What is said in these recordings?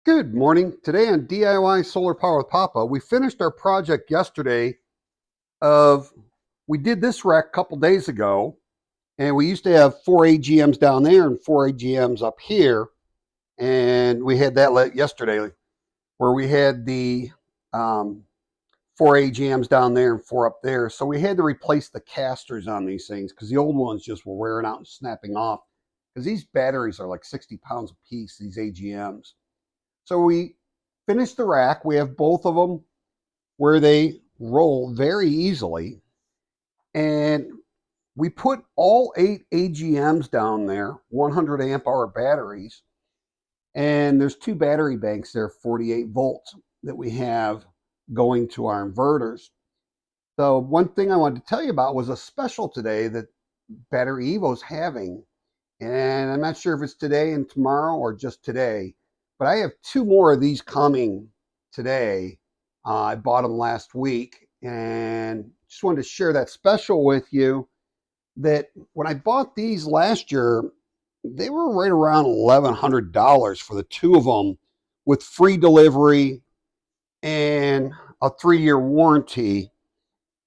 Good morning. Today on DIY Solar Power with Papa, we finished our project yesterday of, we did this rack a couple days ago, and we used to have 4 AGMs down there and 4 AGMs up here, and we had that yesterday where we had the 4 AGMs down there and 4 up there. So we had to replace the casters on these things because the old ones just were wearing out and snapping off because these batteries are like 60 pounds a piece, these AGMs. So we finished the rack. We have both of them where they roll very easily. And we put all 8 AGMs down there, 100 amp hour batteries. And there's 2 battery banks there, 48 volts, that we have going to our inverters. So one thing I wanted to tell you about was a special today that Battery Evo's having. And I'm not sure if it's today and tomorrow or just today. But I have 2 more of these coming today. I bought them last week and just wanted to share that special with you, that when I bought these last year, they were right around $1,100 for the 2 of them with free delivery and a 3-year warranty.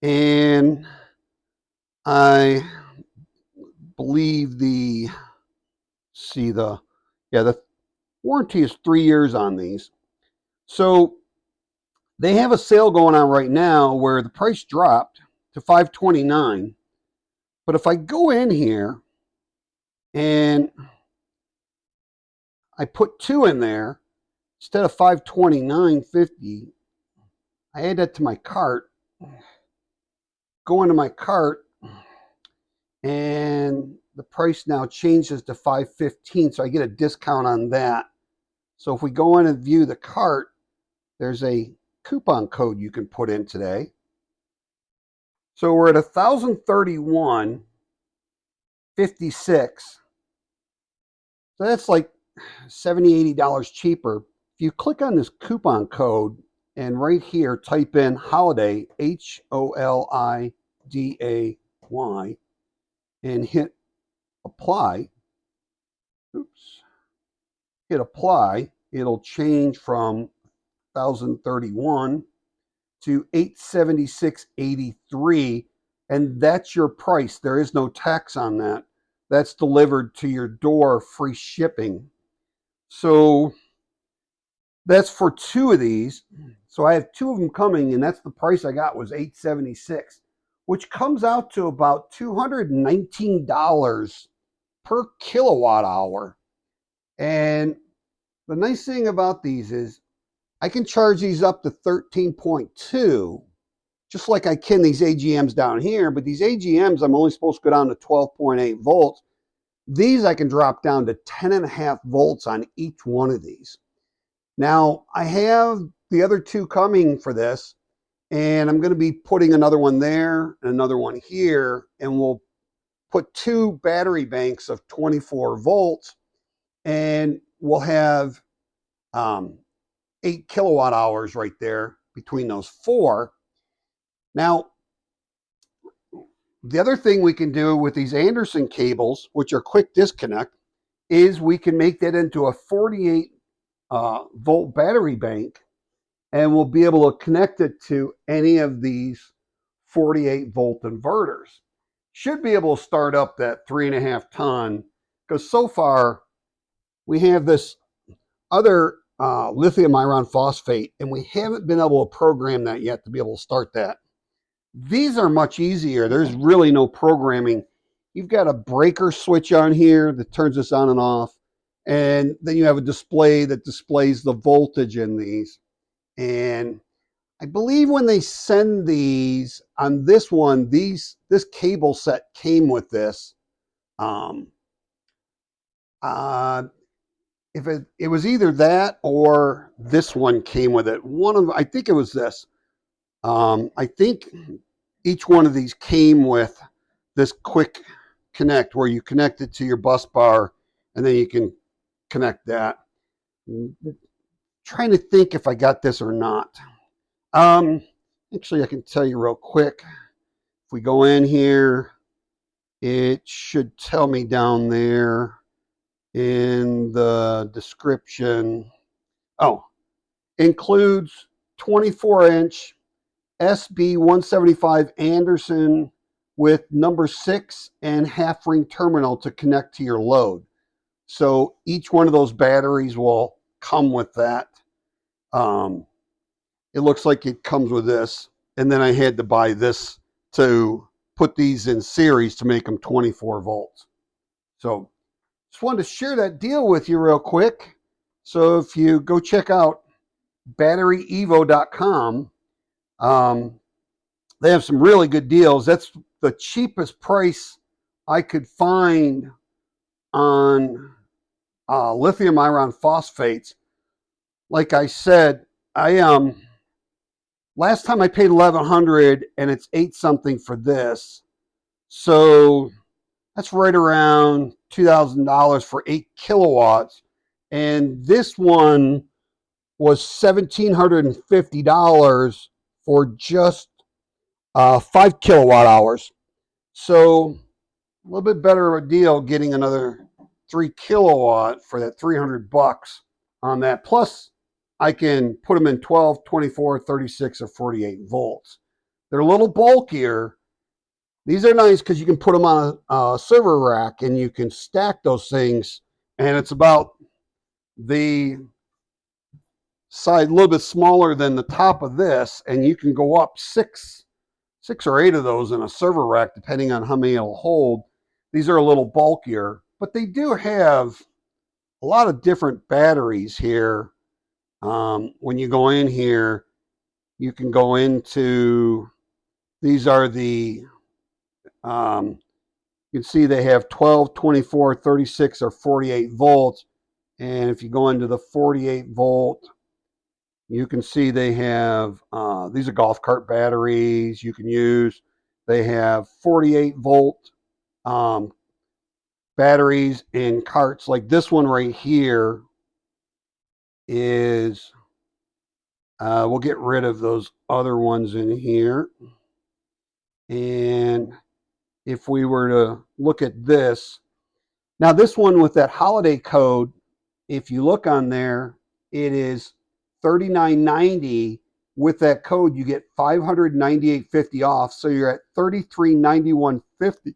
And I believe the warranty is 3 years on these. So they have a sale going on right now where the price dropped to $529. But if I go in here and I put 2 in there instead of $529.50, I add that to my cart, go into my cart, and the price now changes to $515. So I get a discount on that. So if we go in and view the cart, there's a coupon code you can put in today. So we're at $1,031.56. So that's like $70, $80 cheaper. If you click on this coupon code and right here type in holiday, HOLIDAY, and hit apply. Hit apply. It'll change from 1,031 to 876.83, and that's your price. There is no tax on that. That's delivered to your door, free shipping. So that's for 2 of these. So I have 2 of them coming, and that's the price I got, was $876, which comes out to about $219 per kilowatt hour. And the nice thing about these is I can charge these up to 13.2, just like I can these AGMs down here. But these AGMs, I'm only supposed to go down to 12.8 volts. These I can drop down to 10.5 volts on each one of these. Now, I have the other 2 coming for this, and I'm going to be putting another one there and another one here, and we'll put 2 battery banks of 24 volts, and we'll have 8 kilowatt hours right there between those 4. Now, the other thing we can do with these Anderson cables, which are quick disconnect, is we can make that into a 48 volt battery bank, and we'll be able to connect it to any of these 48 volt inverters. Should be able to start up that 3.5 ton, because so far we have this other lithium iron phosphate, and we haven't been able to program that yet to be able to start that. These are much easier. There's really no programming. You've got a breaker switch on here that turns this on and off, and then you have a display that displays the voltage in these. And I believe when they send these on this one, this cable set came with this. If it was either that or this one came with it. I think it was this. I think each one of these came with this quick connect where you connect it to your bus bar and then you can connect that. I'm trying to think if I got this or not. Actually, I can tell you real quick. If we go in here, it should tell me down there in the description. Oh, includes 24-inch SB 175 Anderson with number 6 and half ring terminal to connect to your load. So each one of those batteries will come with that. It looks like it comes with this. And then I had to buy this to put these in series to make them 24 volts. So just wanted to share that deal with you real quick. So if you go check out batteryevo.com, they have some really good deals. That's the cheapest price I could find on lithium iron phosphates. Like I said, last time I paid $1,100 and it's 8 something for this. So that's right around $2,000 for 8 kilowatts. And this one was $1,750 for just 5 kilowatt hours. So a little bit better of a deal getting another 3 kilowatt for that $300 on that. Plus, I can put them in 12, 24, 36, or 48 volts. They're a little bulkier. These are nice because you can put them on a server rack and you can stack those things. And it's about the side, a little bit smaller than the top of this. And you can go up six or 8 of those in a server rack, depending on how many it'll hold. These are a little bulkier, but they do have a lot of different batteries here. When you go in here, you can go into, these are the, you can see they have 12, 24, 36, or 48 volts. And if you go into the 48 volt, you can see they have, these are golf cart batteries you can use. They have 48 volt batteries in carts. Like this one right here is, we'll get rid of those other ones in here. And if we were to look at this, now this one with that holiday code, if you look on there, it is $39.90. With that code, you get $598.50 off. So you're at $3391.50.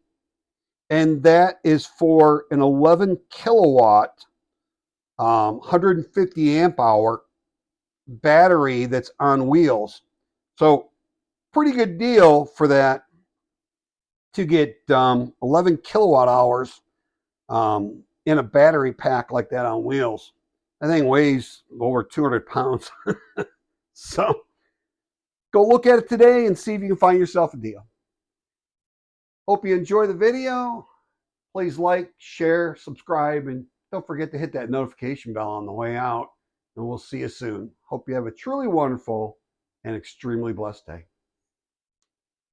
And that is for an 11 kilowatt, 150 amp hour battery that's on wheels. So pretty good deal for that to get 11 kilowatt hours in a battery pack like that on wheels. That thing weighs over 200 pounds. So go look at it today and see if you can find yourself a deal. Hope you enjoy the video. Please like, share, subscribe, and don't forget to hit that notification bell on the way out. And we'll see you soon. Hope you have a truly wonderful and extremely blessed day.